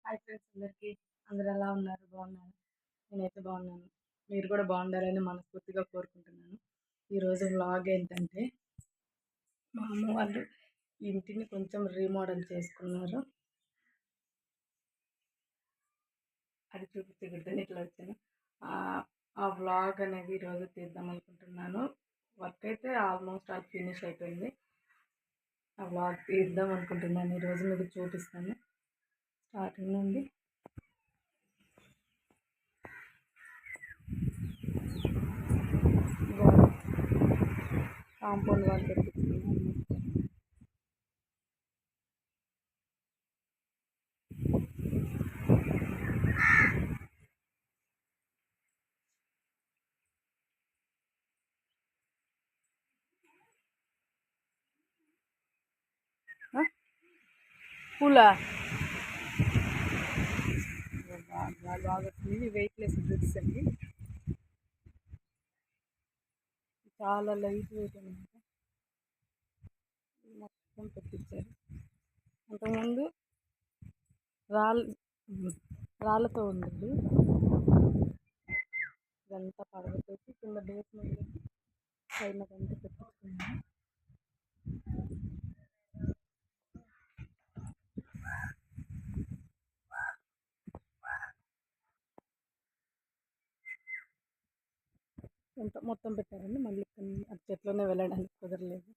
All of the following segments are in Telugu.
హాయ్ ఫ్రెండ్స్ అందరికీ. అందరూ ఎలా ఉన్నారు? బాగున్నారా? నేనైతే బాగున్నాను. మీరు కూడా బాగుండాలని మనస్ఫూర్తిగా కోరుకుంటున్నాను. ఈరోజు వ్లాగ్ ఏంటంటే మా అమ్మ వాళ్ళు ఇంటిని కొంచెం రీమోడల్ చేసుకున్నారు. అది చూపించకూడదని ఇట్లా వచ్చాను. ఆ వ్లాగ్ అనేది ఈరోజు తీద్దాం అనుకుంటున్నాను. వర్క్ అయితే ఆల్మోస్ట్ అది ఫినిష్ అయిపోయింది. ఆ వ్లాగ్ తీద్దాం అనుకుంటున్నాను. ఈరోజు మీకు చూపిస్తాను స్టార్టింగ్ నుండి. కాంపౌండ్ వాల్ పెట్టించుకున్నాను. పూల బాగా వచ్చింది. వెయిట్లెస్ బ్రిక్స్ అండి, చాలా లైట్ వెయిట్ అనమాట. మొత్తం పెట్టించారు. అంతకుముందు రాళ్ళ రాళ్ళతో ఉండేది. ఇదంతా పడగొట్టేసి కింద బేస్మెంట్ పైన అంతా పెట్టించుకున్నాను. ఎంత మొత్తం పెట్టారండి. మళ్ళీ అది చెట్లోనే వెళ్ళడానికి కుదరలేదు.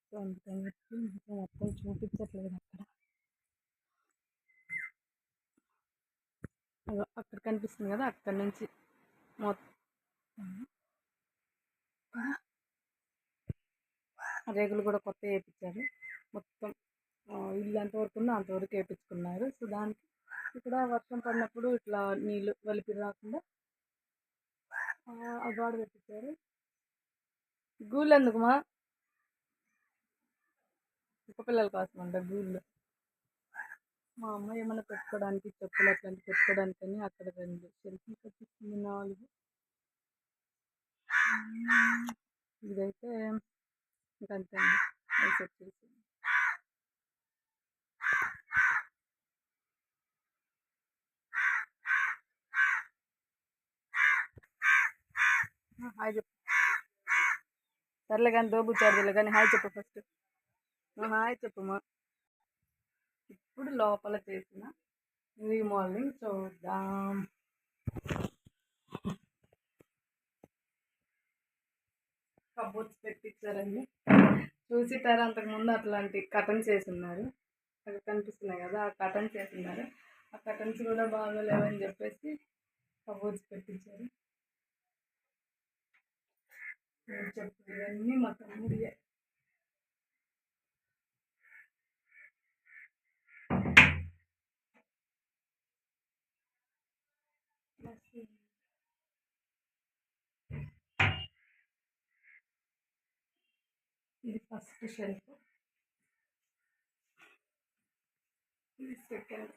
సో అందుకని చెప్పి మొత్తం చూపించట్లేదు. అక్కడ కనిపిస్తుంది కదా, అక్కడ నుంచి మొత్తం రేగులు కూడా కొత్త వేయించారు. మొత్తం ఇల్లు ఎంతవరకు ఉందో అంతవరకు వేయించుకున్నారు. సో దానికి ఇక్కడ వర్షం పడినప్పుడు ఇట్లా నీళ్ళు వెలిపి రాకుండా ఆ గోడ పెట్టించారు. గూళ్ళు ఎందుకుమా? కుక్క పిల్లల కోసం అంట గూళ్ళు. మా అమ్మ ఏమైనా పెట్టుకోవడానికి చెప్పులు అట్లాంటి పెట్టుకోవడానికని అక్కడ 2 షెల్ఫ్లు కట్టించింది, 4. ఇదైతే ఇంకంతే అండి. అది సెట్ చేసింది. హాయ్ చెప్పు. సర్లే కానీ దోబుచ్చారులే కానీ హాయ్ చెప్పు ఫస్ట్. హాయ్ చెప్పమ్మా. ఇప్పుడు లోపల చేసిన రీమోడలింగ్ చూద్దాం. కబోర్డ్స్ పెట్టించారండి. చూసిటారా, అంతకుముందు అట్లాంటి కటన్స్ వేసున్నారు. అవి కనిపిస్తున్నాయి కదా, ఆ కటన్స్ వేసున్నారు. ఆ కటన్స్ కూడా బాగోలేవని చెప్పేసి కబోర్డ్స్ పెట్టించారు. చెప్పు, ఇవన్నీ మా తమ్ముడియే. ఇది ఫస్ట్ షెల్ఫ్, ఇది సెకండ్.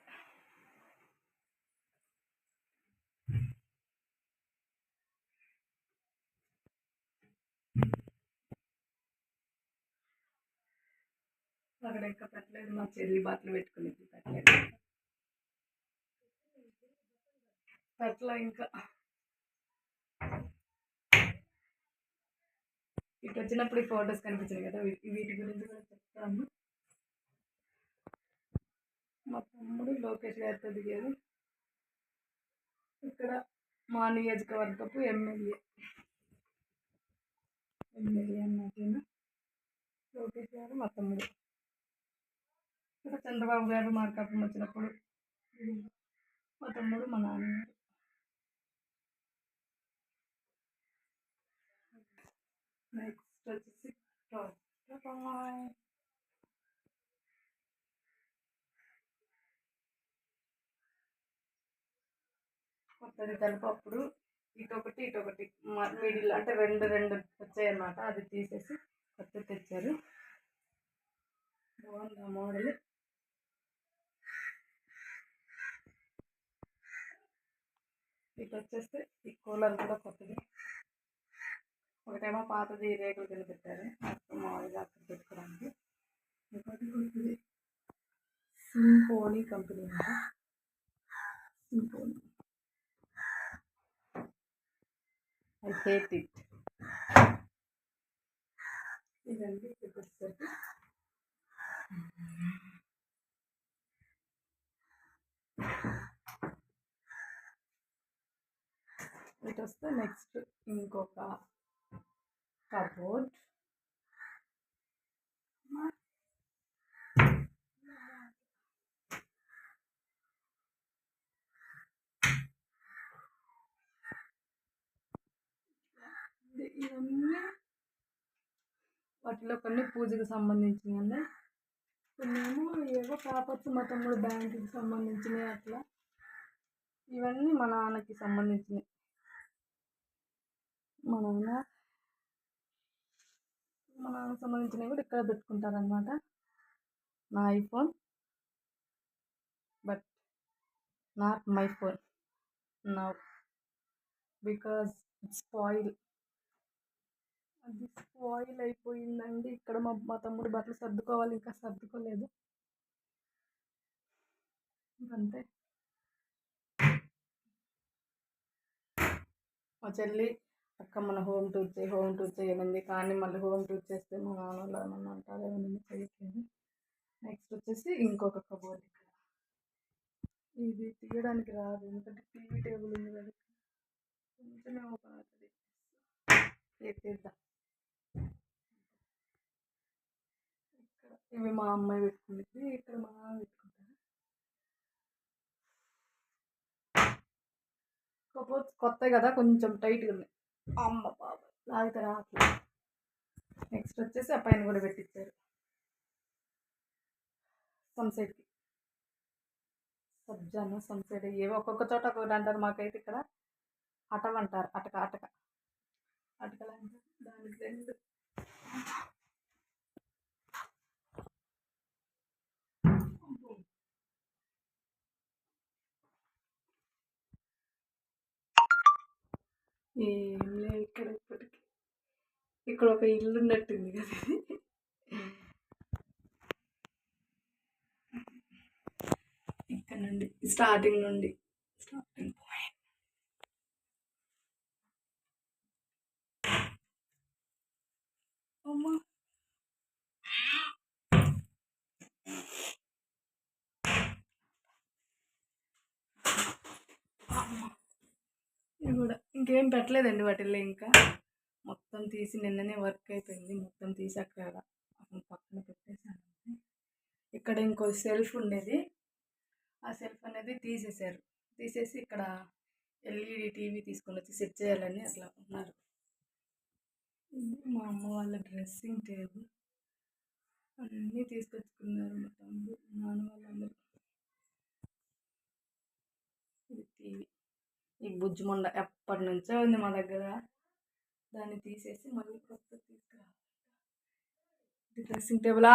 అక్కడ ఇంకా పెట్టలేదు. మా చెల్లి బాటలు పెట్టుకుని పెట్టలేదు. అట్లా ఇంకా ఇటు వచ్చినప్పుడు ఈ ఫొటోస్ కనిపించాయి కదా, వీటి గురించి కూడా చెప్తాను. మా తమ్ముడు లోకేష్ గారితో దిగారు. ఇక్కడ మా నియోజకవర్గపు ఎమ్మెల్యే అన్నట్టు లోకేష్ గారు మా తమ్ముడు. ఇక్కడ చంద్రబాబు గారు మార్కాపురం వచ్చినప్పుడు మా తమ్ముడు, మా నాన్నగారు. నెక్స్ట్ వచ్చేసి కొత్తది కలిపప్పుడు ఇటొకటి ఇటొకటి మిడిల్ అంటే రెండు వచ్చాయన్నమాట. అది తీసేసి కొత్తది తెచ్చారు. బాగుంది ఆ మోడల్. ఇటు వచ్చేస్తే ఈ కూలర్ కూడా కొత్తది. ఒకటేమో పాతది రేకులు కింద పెట్టారు, మామూలుగా అక్కడ పెట్టుకోవడానికి. ఇంకోటి కొత్తది సింఫోనీ కంపెనీ అంట. I hate it. ఇదండి వచ్చేసరికి ఇటు వస్తే నెక్స్ట్ ఇంకొక కబోర్డ్. ఇవన్నీ వాటిలో కొన్ని పూజకు సంబంధించినవి, కొన్ని ఏవో పేపర్స్ మా తమ్ముడు బ్యాంకుకి సంబంధించినవి అట్లా. ఇవన్నీ మా నాన్నకి సంబంధించినవి. మా నాన్నకి సంబంధించినవి కూడా ఇక్కడ పెట్టుకుంటారనమాట. నా iPhone, but not my phone now because it's spoil. అది స్పాయిల్ అయిపోయిందండి. ఇక్కడ మా తమ్ముడు బట్టలు సర్దుకోవాలి, ఇంకా సర్దుకోలేదు. అంతే. మా చెల్లి అక్క మన హోమ్ టూర్ చేయమంది, కానీ మళ్ళీ హోమ్ టూర్ చేస్తే మా నాన్న ఏమన్నా అంటారు, ఏమన్నా చేయట్లేదు. నెక్స్ట్ వచ్చేసి ఇంకొక కబోర్డ్. ఇది తీయడానికి రాదు, ఎందుకంటే టీవీ టేబుల్ ఉంది కదా, కొంచెమే ఓపెన్ అవుతుంది. తీద్దాం. ఇక్కడ ఇవి మా అమ్మాయి పెట్టుకుంది, ఇక్కడ మా నాన్న పెట్టుకుంటారు. కబోర్డ్స్ కొత్త కదా, కొంచెం టైట్గా ఉన్నాయి. అమ్మ బాబా లాగితే రావట్లేదు. నెక్స్ట్ వచ్చేసి ఆ పైన కూడా పెట్టించారు సన్సైడ్కి. సబ్జాను సన్సైడ్ ఏవో ఒక్కొక్క చోట ఒక్కొక్కటి అంటారు. మాకైతే ఇక్కడ అటక అంటారు. అటకలు అంటారు. దానికి రెండు ఏం లేవు ఇక్కడ. ఇప్పటికి ఇక్కడ ఒక ఇల్లు ఉన్నట్టుంది కదా. ఇక్కడ నుండి స్టార్టింగ్ పాయింట్. అమ్మా ఇవి కూడా ఇంకేం పెట్టలేదండి వాటిల్లో. ఇంకా మొత్తం తీసి నిన్ననే వర్క్ అయిపోయింది, మొత్తం తీసి అక్కడ పక్కన పెట్టేశాను. ఇక్కడ ఇంకో సెల్ఫ్ ఉండేది, ఆ సెల్ఫ్ అనేది తీసేసి ఇక్కడ ఎల్ఈడి టీవీ తీసుకొని వచ్చి సెట్ చేయాలని అట్లా ఉన్నారు. మా అమ్మ వాళ్ళ డ్రెస్సింగ్ టేబుల్ అన్నీ తీసుకొచ్చుకున్నారు మా తమ్ముడు, నాన్న వాళ్ళందరూ. ఇది టీవీ, ఈ బుజ్జిమండ ఎప్పటి నుంచో ఉంది మా దగ్గర, దాన్ని తీసేసి మళ్ళీ కొత్త తీసుకురావాలి. డ్రెస్సింగ్ టేబులా,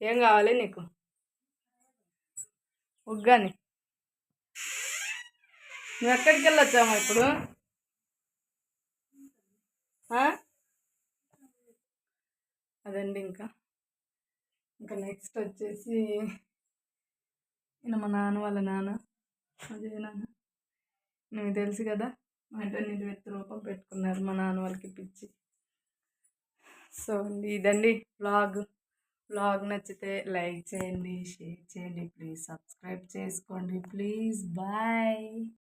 ఏం కావాలి నీకు? ఉగ్గాని. నువ్వు ఎక్కడికి వెళ్ళొచ్చామా ఇప్పుడు? అదండి. ఇంకా నెక్స్ట్ వచ్చేసి మా నాన్న వాళ్ళ నాన్న, అదే నాన్న, నీకు తెలుసు కదా, మా ఇంట్లో నిలువెత్తు రూపం పెట్టుకున్నారు మా నాన్న వాళ్ళకి పిచ్చి. సో ఇదండి వ్లాగ్ నచ్చితే లైక్ చేయండి, షేర్ చేయండి, ప్లీజ్ సబ్స్క్రైబ్ చేసుకోండి, ప్లీజ్. బాయ్.